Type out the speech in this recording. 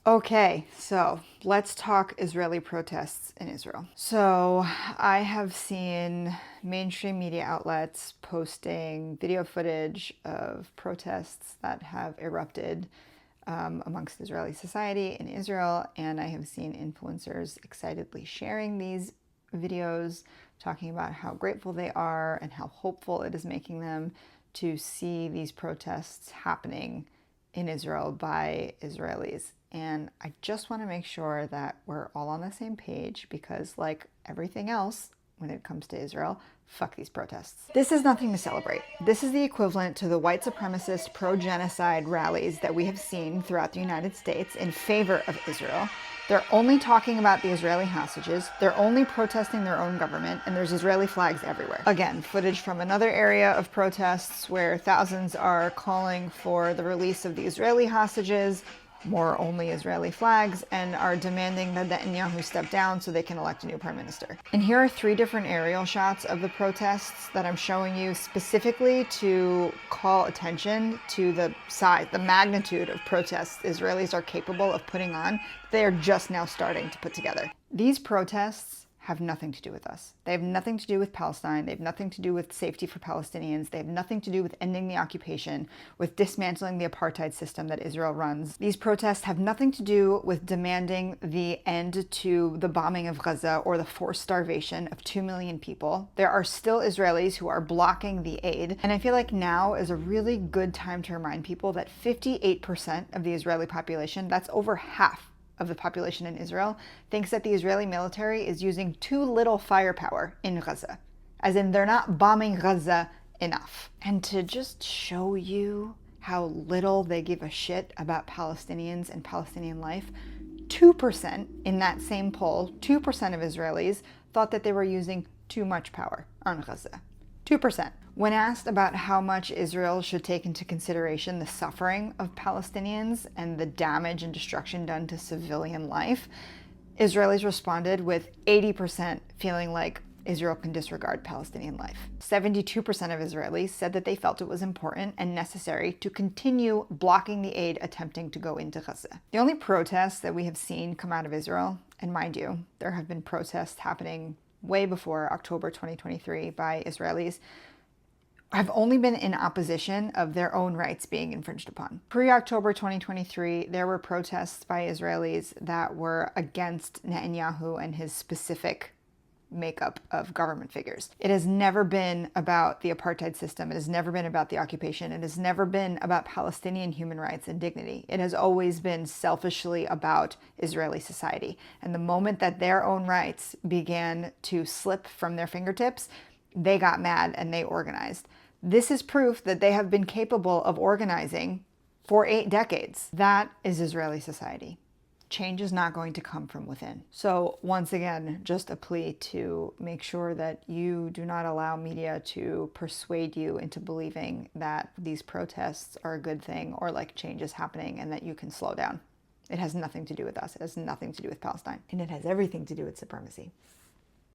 Okay, so let's talk Israeli protests in Israel. So I have seen mainstream media outlets posting video footage of protests that have erupted amongst Israeli society in Israel, and I have seen influencers excitedly sharing these videos, talking about how grateful they are and how hopeful it is making them to see these protests happening in Israel by Israelis. And I just want to make sure that we're all on the same page because, like everything else, when it comes to Israel, fuck these protests. This is nothing to celebrate. This is the equivalent to the white supremacist pro-genocide rallies that we have seen throughout the United States in favor of Israel. They're only talking about the Israeli hostages, they're only protesting their own government, and there's Israeli flags everywhere. Again, footage from another area of protests where thousands are calling for the release of the Israeli hostages, more only Israeli flags, and are demanding that Netanyahu step down so they can elect a new prime minister. And here are 3 different aerial shots of the protests that I'm showing you specifically to call attention to the size, the magnitude of protests Israelis are capable of putting on. They are just now starting to put together. These protests have nothing to do with us. They have nothing to do with Palestine. They have nothing to do with safety for Palestinians. They have nothing to do with ending the occupation, with dismantling the apartheid system that Israel runs. These protests have nothing to do with demanding the end to the bombing of Gaza or the forced starvation of 2 million people. There are still Israelis who are blocking the aid. And I feel like now is a really good time to remind people that 58% of the Israeli population, that's over half of the population in Israel, thinks that the Israeli military is using too little firepower in Gaza. As in, they're not bombing Gaza enough. And to just show you how little they give a shit about Palestinians and Palestinian life, 2% in that same poll, 2% of Israelis thought that they were using too much power on Gaza. 2%. When asked about how much Israel should take into consideration the suffering of Palestinians and the damage and destruction done to civilian life, Israelis responded with 80% feeling like Israel can disregard Palestinian life. 72% of Israelis said that they felt it was important and necessary to continue blocking the aid attempting to go into Gaza. The only protests that we have seen come out of Israel, and mind you, there have been protests happening way before October 2023 by Israelis, have only been in opposition of their own rights being infringed upon. Pre-October 2023, there were protests by Israelis that were against Netanyahu and his specific makeup of government figures. It has never been about the apartheid system. It has never been about the occupation. It has never been about Palestinian human rights and dignity. It has always been selfishly about Israeli society. And the moment that their own rights began to slip from their fingertips, they got mad and they organized. This is proof that they have been capable of organizing for 8 decades. That is Israeli society. Change is not going to come from within. So once again, just a plea to make sure that you do not allow media to persuade you into believing that these protests are a good thing or like change is happening and that you can slow down. It has nothing to do with us. It has nothing to do with Palestine. And it has everything to do with supremacy.